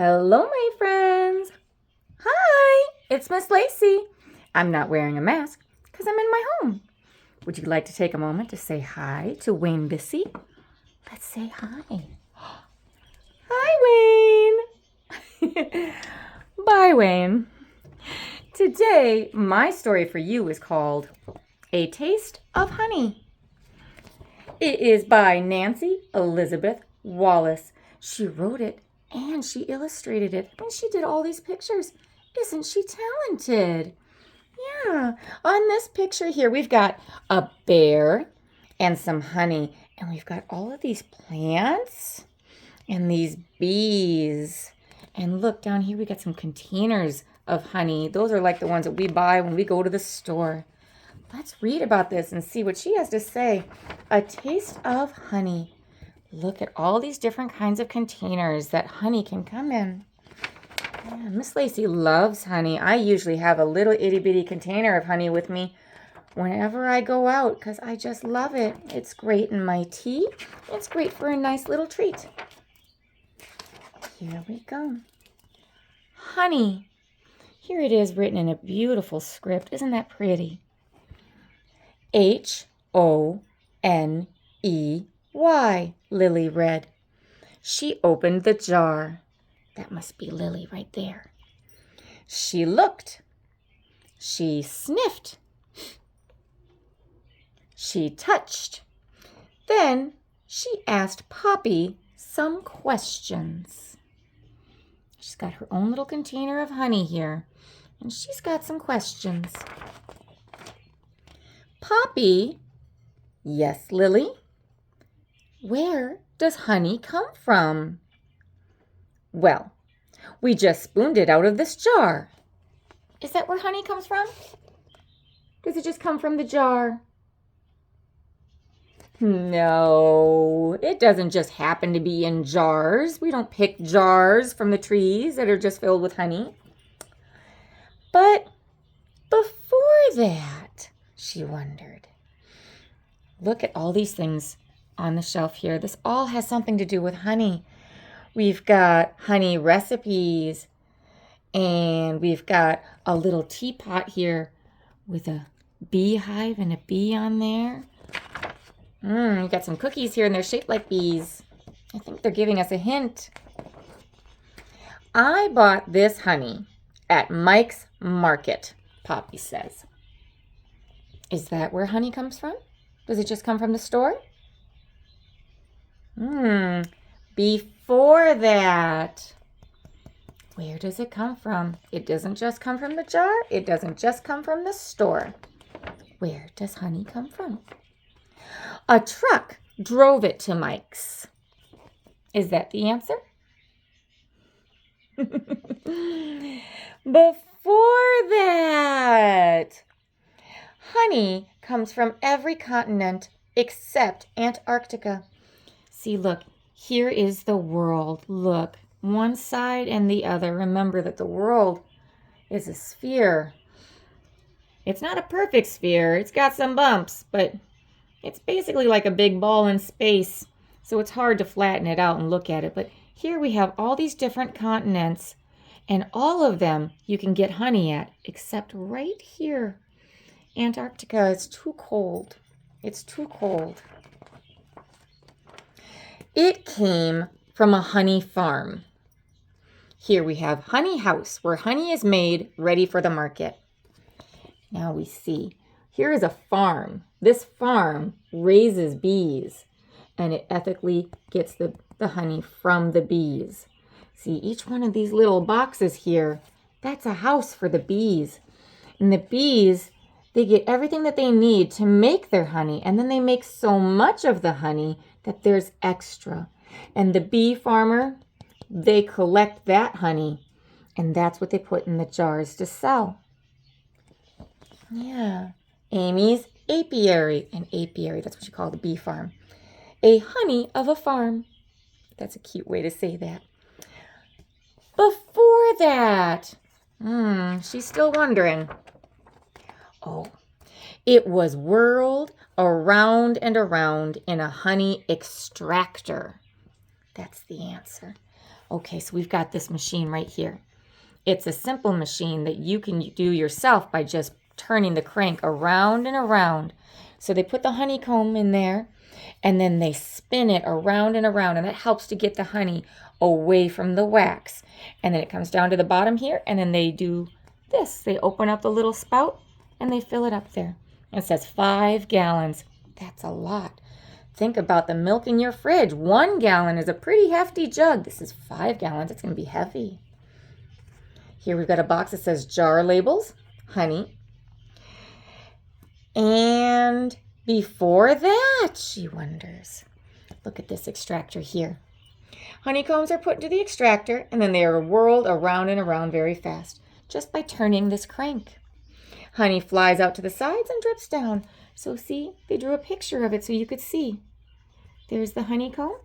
Hello, my friends. Hi, it's Miss Lacey. I'm not wearing a mask because I'm in my home. Would you like to take a moment to say hi to Wayne Bissey? Let's say hi. Hi, Wayne. Bye, Wayne. Today, my story for you is called A Taste of Honey. It is by Nancy Elizabeth Wallace. She wrote it and she illustrated it and she did all these pictures. Isn't she talented? Yeah. On this picture here, we've got a bear and some honey. And we've got all of these plants and these bees. And look, down here we got some containers of honey. Those are like the ones that we buy when we go to the store. Let's read about this and see what she has to say. A taste of honey. Look at all these different kinds of containers that honey can come in. Yeah, Miss Lacey loves honey. I usually have a little itty-bitty container of honey with me whenever I go out because I just love it. It's great in my tea. It's great for a nice little treat. Here we go. Honey. Here it is written in a beautiful script. Isn't that pretty? H-O-N-E-Y, Lily read. She opened the jar. That must be Lily right there. She looked. She sniffed. She touched. Then she asked Poppy some questions. She's got her own little container of honey here, and she's got some questions. Poppy, yes, Lily, where does honey come from? Well, we just spooned it out of this jar. Is that where honey comes from? Does it just come from the jar? No, it doesn't just happen to be in jars. We don't pick jars from the trees that are just filled with honey. But before that, she wondered. Look at all these things on the shelf here. This all has something to do with honey. We've got honey recipes, and we've got a little teapot here with a beehive and a bee on there. We've got some cookies here, and they're shaped like bees. I think they're giving us a hint. I bought this honey at Mike's Market, Poppy says. Is that where honey comes from? Does it just come from the store? Before that. Where does it come from? It doesn't just come from the jar. It doesn't just come from the store. Where does honey come from? A truck drove it to Mike's. Is that the answer? Before that. Honey comes from every continent except Antarctica. See, look, here is the world. Look, one side and the other. Remember that the world is a sphere. It's not a perfect sphere. It's got some bumps, but it's basically like a big ball in space. So it's hard to flatten it out and look at it. But here we have all these different continents, and all of them you can get honey at, except right here. Antarctica is too cold. It's too cold. It came from a honey farm. Here we have honey house, where honey is made ready for the market. Now we see, here is a farm. This farm raises bees, and it ethically gets the honey from the bees. See, each one of these little boxes here, that's a house for the bees. And the bees, they get everything that they need to make their honey, and then they make so much of the honey that there's extra. And the bee farmer, they collect that honey, and that's what they put in the jars to sell. Yeah, Amy's apiary. An apiary, that's what you call the bee farm. A honey of a farm. That's a cute way to say that. Before that, she's still wondering. Oh, it was whirled around and around in a honey extractor. That's the answer. Okay, so we've got this machine right here. It's a simple machine that you can do yourself by just turning the crank around and around. So they put the honeycomb in there, and then they spin it around and around, and that helps to get the honey away from the wax. And then it comes down to the bottom here, and then they do this. They open up the little spout, and they fill it up there. And it says 5 gallons. That's a lot. Think about the milk in your fridge. 1 gallon is a pretty hefty jug. This is 5 gallons. It's going to be heavy. Here we've got a box that says jar labels, honey. And before that, she wonders. Look at this extractor here. Honeycombs are put into the extractor, and then they are whirled around and around very fast, just by turning this crank. Honey flies out to the sides and drips down. So see, they drew a picture of it so you could see. There's the honeycomb,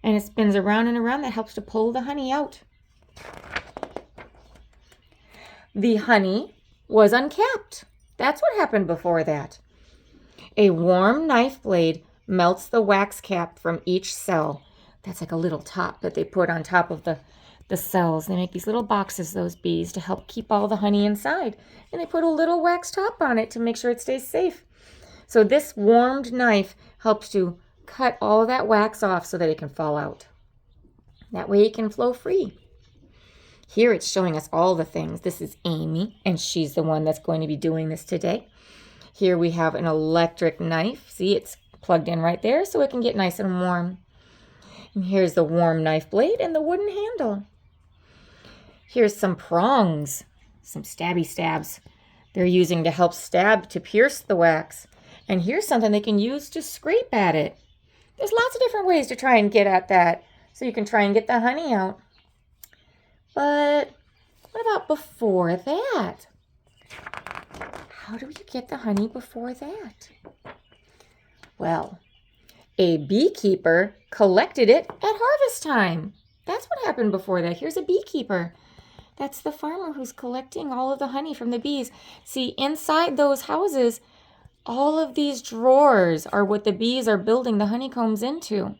and it spins around and around. That helps to pull the honey out. The honey was uncapped. That's what happened before that. A warm knife blade melts the wax cap from each cell. That's like a little top that they put on top of the cells. They make these little boxes, those bees, to help keep all the honey inside. And they put a little wax top on it to make sure it stays safe. So this warmed knife helps to cut all of that wax off so that it can fall out. That way it can flow free. Here it's showing us all the things. This is Amy, and she's the one that's going to be doing this today. Here we have an electric knife. See, it's plugged in right there so it can get nice and warm. And here's the warm knife blade and the wooden handle. Here's some prongs, some stabby stabs they're using to help stab to pierce the wax. And here's something they can use to scrape at it. There's lots of different ways to try and get at that, so you can try and get the honey out. But what about before that? How do you get the honey before that? Well, a beekeeper collected it at harvest time. That's what happened before that. Here's a beekeeper. That's the farmer who's collecting all of the honey from the bees. See, inside those houses, all of these drawers are what the bees are building the honeycombs into.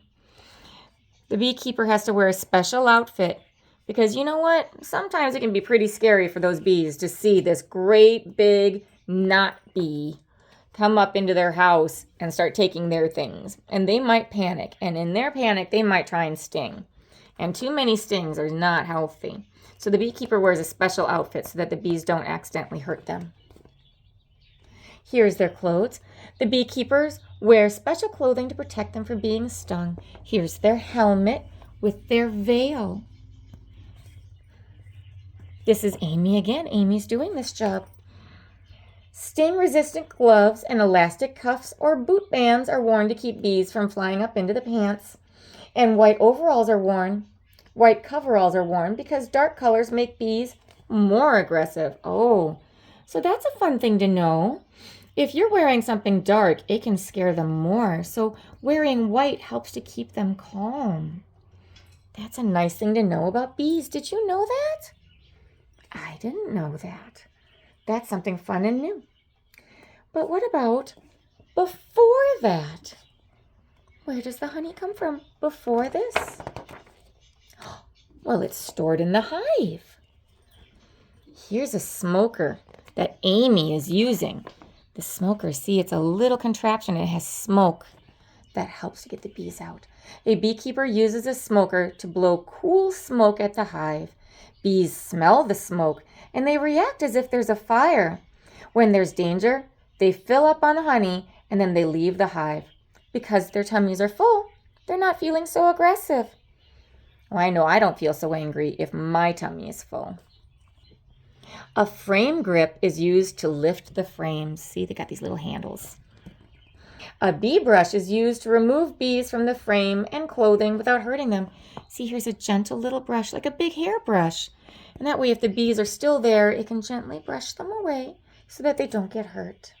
The beekeeper has to wear a special outfit because you know what? Sometimes it can be pretty scary for those bees to see this great big knot bee come up into their house and start taking their things. And they might panic. And in their panic, they might try and sting. And too many stings are not healthy. So the beekeeper wears a special outfit so that the bees don't accidentally hurt them. Here's their clothes. The beekeepers wear special clothing to protect them from being stung. Here's their helmet with their veil. This is Amy again. Amy's doing this job. Sting-resistant gloves and elastic cuffs or boot bands are worn to keep bees from flying up into the pants. And white coveralls are worn because dark colors make bees more aggressive. Oh, so that's a fun thing to know. If you're wearing something dark, it can scare them more. So wearing white helps to keep them calm. That's a nice thing to know about bees. Did you know that? I didn't know that. That's something fun and new. But what about before that? Where does the honey come from before this? Well, it's stored in the hive. Here's a smoker that Amy is using. The smoker, see, it's a little contraption. It has smoke that helps to get the bees out. A beekeeper uses a smoker to blow cool smoke at the hive. Bees smell the smoke, and they react as if there's a fire. When there's danger, they fill up on honey, and then they leave the hive. Because their tummies are full, they're not feeling so aggressive. Well, I know I don't feel so angry if my tummy is full. A frame grip is used to lift the frames. See, they got these little handles. A bee brush is used to remove bees from the frame and clothing without hurting them. See, here's a gentle little brush, like a big hairbrush. And that way, if the bees are still there, it can gently brush them away so that they don't get hurt.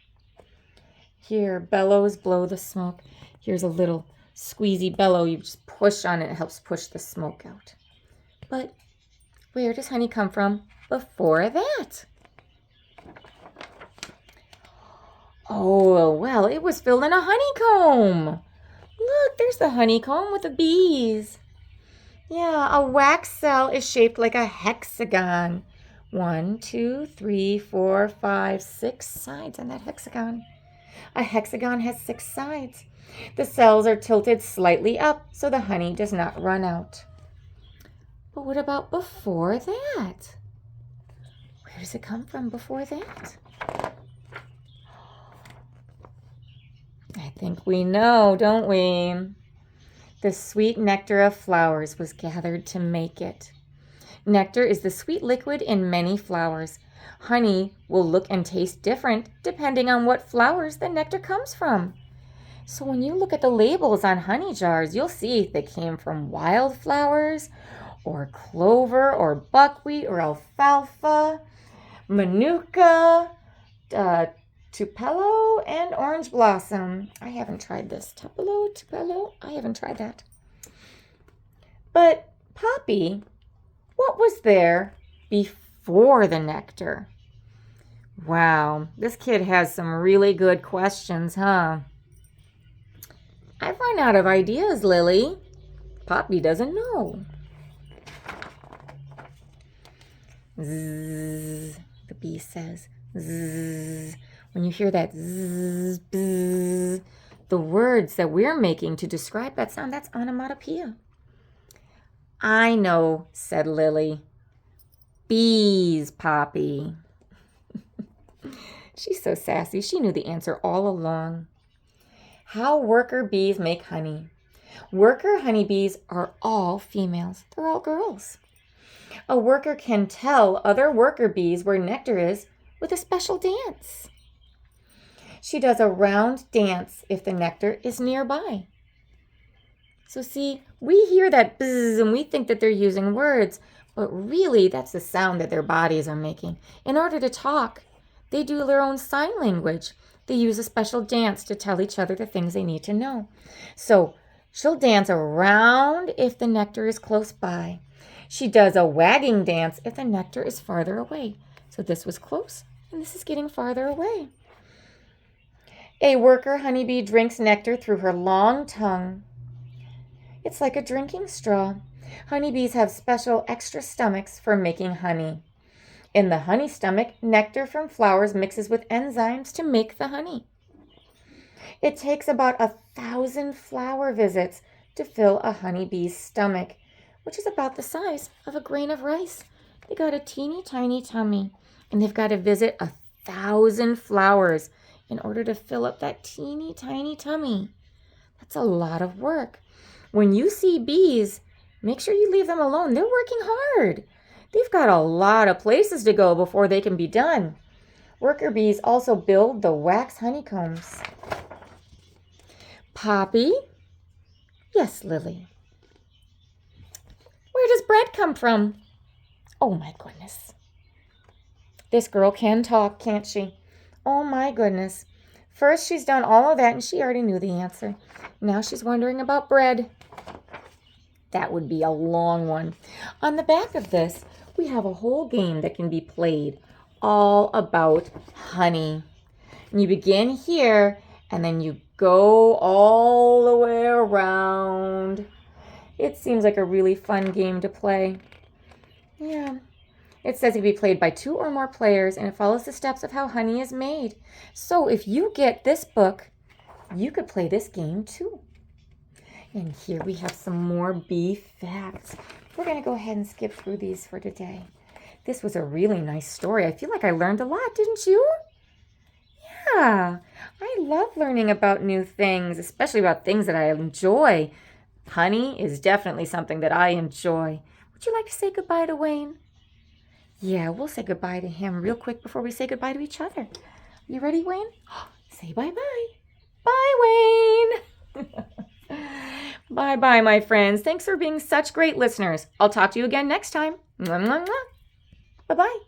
Here, bellows blow the smoke. Here's a little squeezy bellow. You just push on it. It helps push the smoke out. But where does honey come from before that? Oh, well, it was filled in a honeycomb. Look, there's the honeycomb with the bees. Yeah, a wax cell is shaped like a hexagon. 1, 2, 3, 4, 5, 6 sides on that hexagon. A hexagon has 6 sides. The cells are tilted slightly up so the honey does not run out. But what about before that? Where does it come from before that? I think we know, don't we? The sweet nectar of flowers was gathered to make it. Nectar is the sweet liquid in many flowers. Honey will look and taste different depending on what flowers the nectar comes from. So when you look at the labels on honey jars, you'll see if they came from wildflowers or clover or buckwheat or alfalfa, manuka, tupelo, and orange blossom. I haven't tried this. Tupelo, I haven't tried that. But Poppy, what was there before the nectar? Wow, this kid has some really good questions, huh? I've run out of ideas, Lily. Poppy doesn't know. Zzz, the bee says. Zzz. When you hear that zzz, bzz, the words that we're making to describe that sound, that's onomatopoeia. I know, said Lily. Bees, Poppy. She's so sassy. She knew the answer all along. How worker bees make honey. Worker honeybees are all females. They're all girls. A worker can tell other worker bees where nectar is with a special dance. She does a round dance if the nectar is nearby. So see, we hear that buzz and we think that they're using words, but really that's the sound that their bodies are making. In order to talk, they do their own sign language. They use a special dance to tell each other the things they need to know. So she'll dance around if the nectar is close by. She does a wagging dance if the nectar is farther away. So this was close and this is getting farther away. A worker honeybee drinks nectar through her long tongue. It's like a drinking straw. Honeybees have special extra stomachs for making honey. In the honey stomach, nectar from flowers mixes with enzymes to make the honey. It takes about 1,000 flower visits to fill a honeybee's stomach, which is about the size of a grain of rice. They got a teeny tiny tummy, and they've got to visit 1,000 flowers in order to fill up that teeny tiny tummy. That's a lot of work. When you see bees, make sure you leave them alone. They're working hard. They've got a lot of places to go before they can be done. Worker bees also build the wax honeycombs. Poppy? Yes, Lily. Where does bread come from? Oh my goodness. This girl can talk, can't she? Oh my goodness. First she's done all of that and she already knew the answer. Now she's wondering about bread. That would be a long one. On the back of this, we have a whole game that can be played all about honey. And you begin here and then you go all the way around. It seems like a really fun game to play. Yeah. It says it can be played by 2 or more players and it follows the steps of how honey is made. So if you get this book, you could play this game too. And here we have some more bee facts. We're going to go ahead and skip through these for today. This was a really nice story. I feel like I learned a lot, didn't you? Yeah, I love learning about new things, especially about things that I enjoy. Honey is definitely something that I enjoy. Would you like to say goodbye to Wayne? Yeah, we'll say goodbye to him real quick before we say goodbye to each other. You ready, Wayne? Say bye-bye. Bye, Wayne. Bye-bye, my friends. Thanks for being such great listeners. I'll talk to you again next time. Mwah, mwah, mwah. Bye-bye.